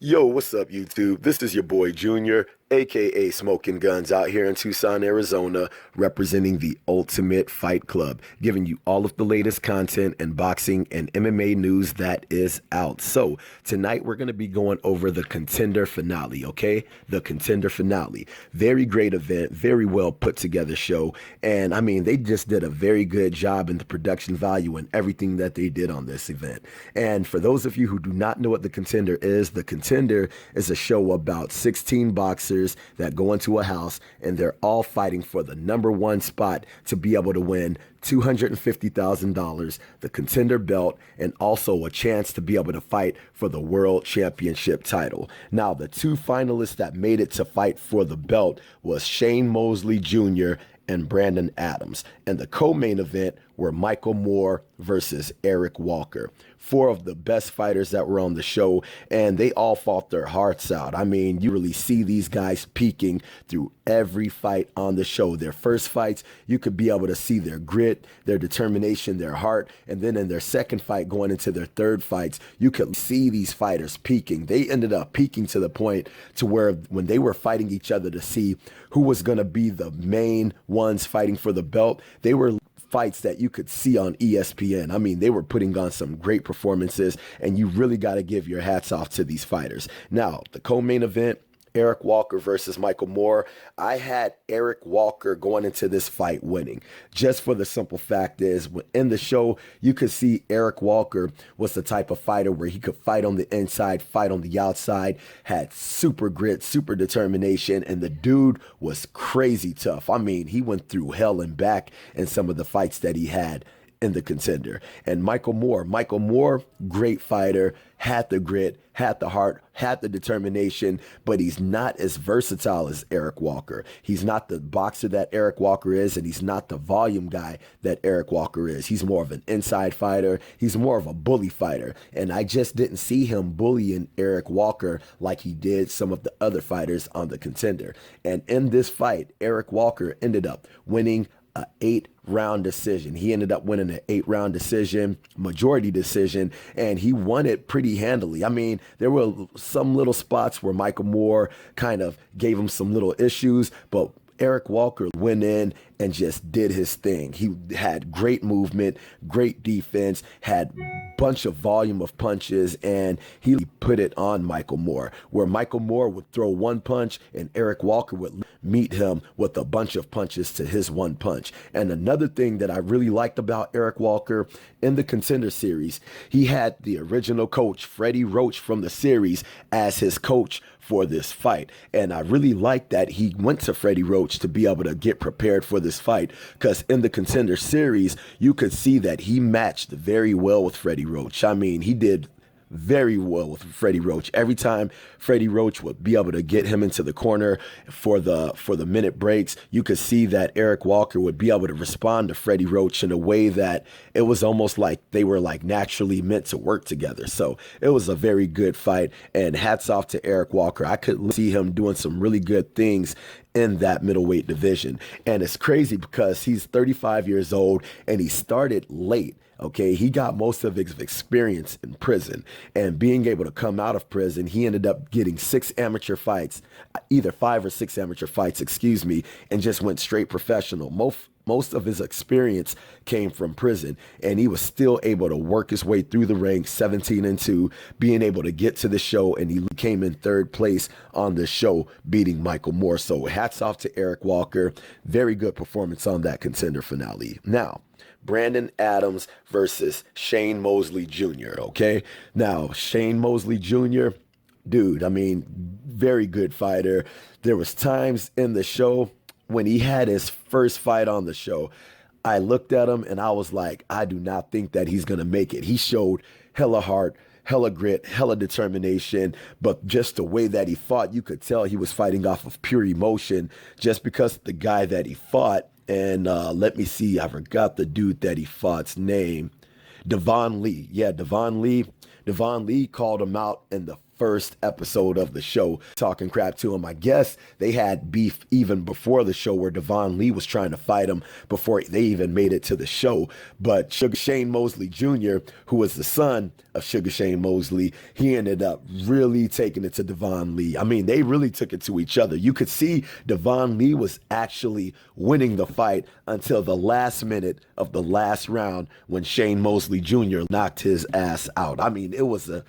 Yo, what's up, YouTube? This is your boy Junior, aka Smoking Guns, out here in Tucson, Arizona, representing the Ultimate Fight Club, giving you all of the latest content and boxing and MMA news that is out. So, tonight we're going to be going over the Contender Finale, okay? The Contender Finale. Very great event, very well put together show, and I mean, they just did a very good job in the production value and everything that they did on this event. And for those of you who do not know what the Contender is, the Contender is a show about 16 boxers that go into a house and they're all fighting for the number one spot to be able to win $250,000, the Contender belt, and also a chance to be able to fight for the World Championship title. Now, the two finalists that made it to fight for the belt was Shane Mosley Jr. and Brandon Adams. And the co-main event were Michael Moore versus Eric Walker. Four of the best fighters that were on the show, and they all fought their hearts out. I mean, you really see these guys peaking through every fight on the show. Their first fights, you could be able to see their grit, their determination, their heart, and then in their second fight, going into their third fights, you could see these fighters peaking. They ended up peaking to the point to where when they were fighting each other to see who was going to be the main ones fighting for the belt, they were fights that you could see on ESPN. I mean, they were putting on some great performances, and you really got to give your hats off to these fighters. Now, the co-main event, Eric Walker versus Michael Moore. I had Eric Walker going into this fight winning, just for the simple fact is, in the show, you could see Eric Walker was the type of fighter where he could fight on the inside, fight on the outside, had super grit, super determination, and the dude was crazy tough. I mean, he went through hell and back in some of the fights that he had in the Contender. And Michael Moore, great fighter, had the grit, had the heart, had the determination, but he's not as versatile as Eric Walker. He's not the boxer that Eric Walker is, and he's not the volume guy that Eric Walker is. He's more of an inside fighter. He's more of a bully fighter. And I just didn't see him bullying Eric Walker like he did some of the other fighters on the Contender. And in this fight, Eric Walker ended up winning an 8-round decision. He ended up winning an 8-round decision, majority decision, and he won it pretty handily. I mean, there were some little spots where Michael Moore kind of gave him some little issues, but Eric Walker went in and just did his thing. He had great movement, great defense, had bunch of volume of punches, and he put it on Michael Moore, where Michael Moore would throw one punch and Eric Walker would meet him with a bunch of punches to his one punch. And another thing that I really liked about Eric Walker in the Contender series, he had the original coach, Freddie Roach from the series, as his coach for this fight. And I really liked that he went to Freddie Roach to be able to get prepared for this fight, because in the Contender series, you could see that he matched very well with Freddie Roach. I mean, he did very well with Freddie Roach. Every time Freddie Roach would be able to get him into the corner for the minute breaks, you could see that Eric Walker would be able to respond to Freddie Roach in a way that it was almost like they were like naturally meant to work together. So it was a very good fight, and hats off to Eric Walker. I could see him doing some really good things in that middleweight division. And it's crazy because he's 35 years old and he started late. Okay, he got most of his experience in prison, and being able to come out of prison, he ended up getting 6 amateur fights, either 5 or 6 amateur fights, excuse me, and just went straight professional. Most of his experience came from prison, and he was still able to work his way through the ranks, 17-2, being able to get to the show, and he came in 3rd place on the show, beating Michael Moore. So hats off to Eric Walker. Very good performance on that Contender Finale. Now, Brandon Adams versus Shane Mosley Jr., okay? Now, Shane Mosley Jr., dude, I mean, very good fighter. There was times in the show when he had his first fight on the show, I looked at him and I was like, I do not think that he's going to make it. He showed hella heart, hella grit, hella determination, but just the way that he fought, you could tell he was fighting off of pure emotion just because the guy that he fought. And let me see, I forgot the dude that he fought's name. Devon Lee. Yeah, Devon Lee. Devon Lee called him out in the first episode of the show, talking crap to him. I guess they had beef even before the show where Devon Lee was trying to fight him before they even made it to the show. But Shane Mosley Jr., who was the son of Shane Mosley, he ended up really taking it to Devon Lee. I mean, they really took it to each other. You could see Devon Lee was actually winning the fight until the last minute of the last round when Shane Mosley Jr. knocked his ass out. I mean, it was a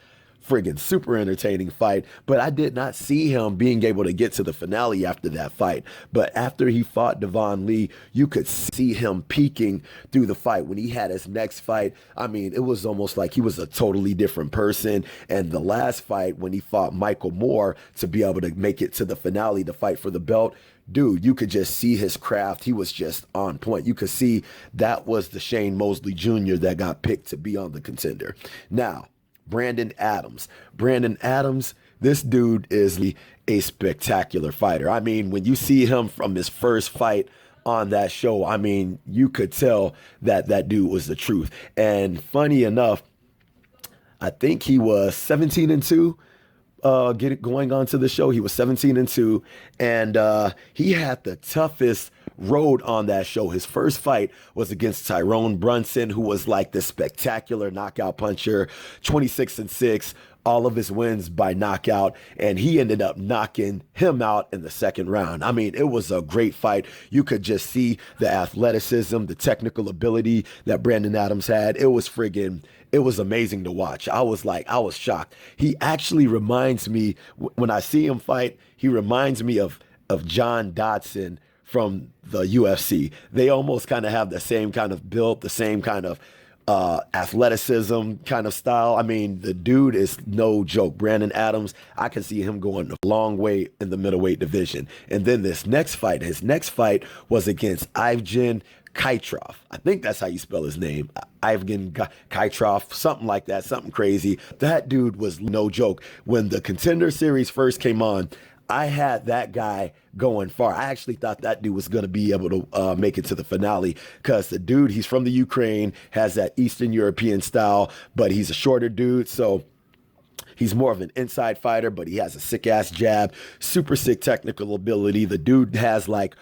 friggin' super entertaining fight, but I did not see him being able to get to the finale after that fight. But after he fought Devon Lee, you could see him peaking through the fight. When he had his next fight, I mean, it was almost like he was a totally different person. And the last fight, when he fought Michael Moore to be able to make it to the finale to fight for the belt, dude, you could just see his craft. He was just on point. You could see that was the Shane Mosley Jr. that got picked to be on the Contender. Now, Brandon Adams. Brandon Adams, this dude is a spectacular fighter. I mean, when you see him from his first fight on that show, I mean, you could tell that that dude was the truth. And funny enough, I think he was 17-2. Going on to the show, he was 17-2, and he had the toughest road on that show. His first fight was against Tyrone Brunson, who was like this spectacular knockout puncher, 26-6, all of his wins by knockout, and he ended up knocking him out in the second round. I mean, it was a great fight. You could just see the athleticism, the technical ability that Brandon Adams had. It was amazing to watch. I was shocked. He actually reminds me, when I see him fight, he reminds me of John Dodson from the UFC. They almost kind of have the same kind of build, the same kind of athleticism kind of style. I mean, the dude is no joke. Brandon Adams, I can see him going a long way in the middleweight division. And then his next fight was against Ivan Kaitrov. I think that's how you spell his name. Ivan Kaitrov, something like that, something crazy. That dude was no joke. When the Contender Series first came on, I had that guy going far. I actually thought that dude was going to be able to make it to the finale because the dude, he's from the Ukraine, has that Eastern European style, but he's a shorter dude, so he's more of an inside fighter, but he has a sick-ass jab, super sick technical ability. The dude has like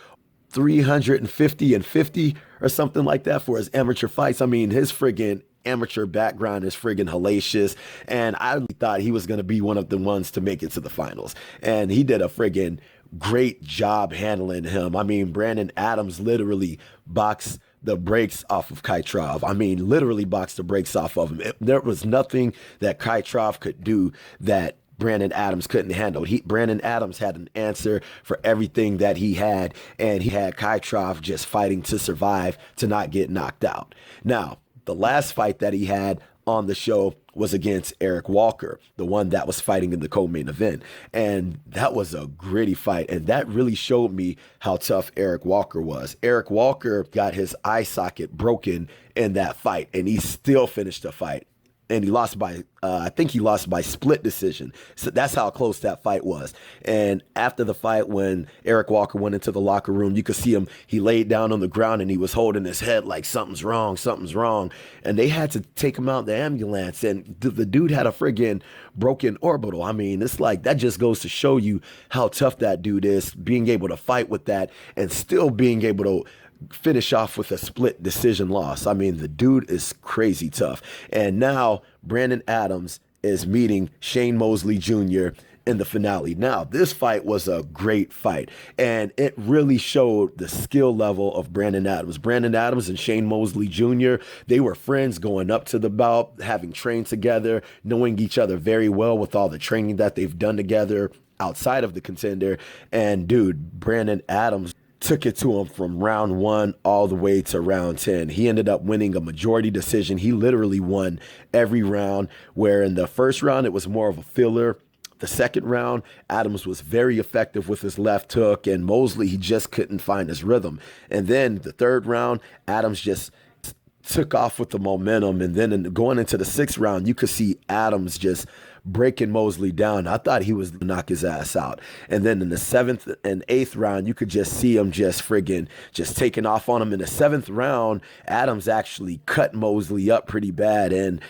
350 and 50 or something like that for his amateur fights. I mean, his friggin' amateur background is friggin' hellacious, and I thought he was going to be one of the ones to make it to the finals, and he did a friggin' great job handling him. I mean, Brandon Adams literally boxed the brakes off of Kaitrov. I mean, literally boxed the brakes off of him. There was nothing that Kaitrov could do that Brandon Adams couldn't handle. Brandon Adams had an answer for everything that he had, and he had Kaitrov just fighting to survive, to not get knocked out. Now, the last fight that he had on the show was against Eric Walker, the one that was fighting in the co-main event. And that was a gritty fight. And that really showed me how tough Eric Walker was. Eric Walker got his eye socket broken in that fight, and he still finished the fight. And he lost by, I think he lost by split decision. So that's how close that fight was. And after the fight, when Eric Walker went into the locker room, you could see him, he laid down on the ground and he was holding his head like something's wrong. And they had to take him out in the ambulance. And the dude had a friggin' broken orbital. I mean, it's like, that just goes to show you how tough that dude is, being able to fight with that and still being able to finish off with a split decision loss. I mean, the dude is crazy tough. And now Brandon Adams is meeting Shane Mosley Jr. in the finale. Now, this fight was a great fight, and it really showed the skill level of Brandon Adams. Brandon Adams and Shane Mosley Jr., they were friends going up to the bout, having trained together, knowing each other very well with all the training that they've done together outside of the Contender. And dude, Brandon Adams took it to him from round 1 all the way to round 10. He ended up winning a majority decision. He literally won every round, where in the first round, it was more of a filler. The second round, Adams was very effective with his left hook, and Mosley, he just couldn't find his rhythm. And then the third round, Adams just took off with the momentum. And then going into the sixth round, you could see Adams just breaking Mosley down. I thought he was going to knock his ass out. And then in the 7th and 8th round, you could just see him just taking off on him. In the 7th round, Adams actually cut Mosley up pretty bad. And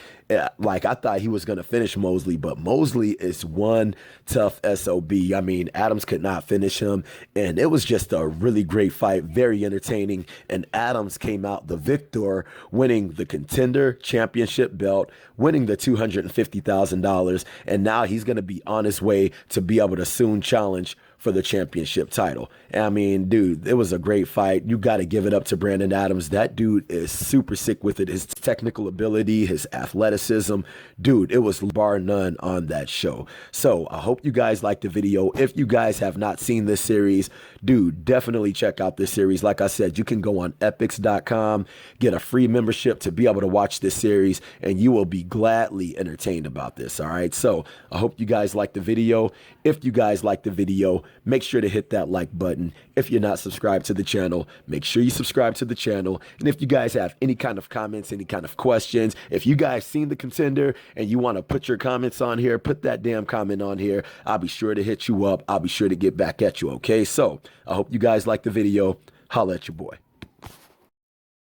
like, I thought he was going to finish Mosley, but Mosley is one tough SOB. I mean, Adams could not finish him, and it was just a really great fight, very entertaining, and Adams came out the victor, winning the Contender Championship belt, winning the $250,000, and now he's going to be on his way to be able to soon challenge for the championship title. I mean, dude, it was a great fight. You got to give it up to Brandon Adams. That dude is super sick with it. His technical ability, his athleticism, dude, it was bar none on that show. So I hope you guys liked the video. If you guys have not seen this series, dude, definitely check out this series. Like I said, you can go on epics.com, get a free membership to be able to watch this series, and you will be gladly entertained about this. All right. So I hope you guys liked the video. If you guys liked the video, make sure to hit that like button. If you're not subscribed to the channel, make sure you subscribe to the channel. And if you guys have any kind of comments, any kind of questions, if you guys seen the Contender and you want to put your comments on here, put that damn comment on here. I'll be sure to hit you up. I'll be sure to get back at you. Okay. So I hope you guys like the video. Holla at your boy.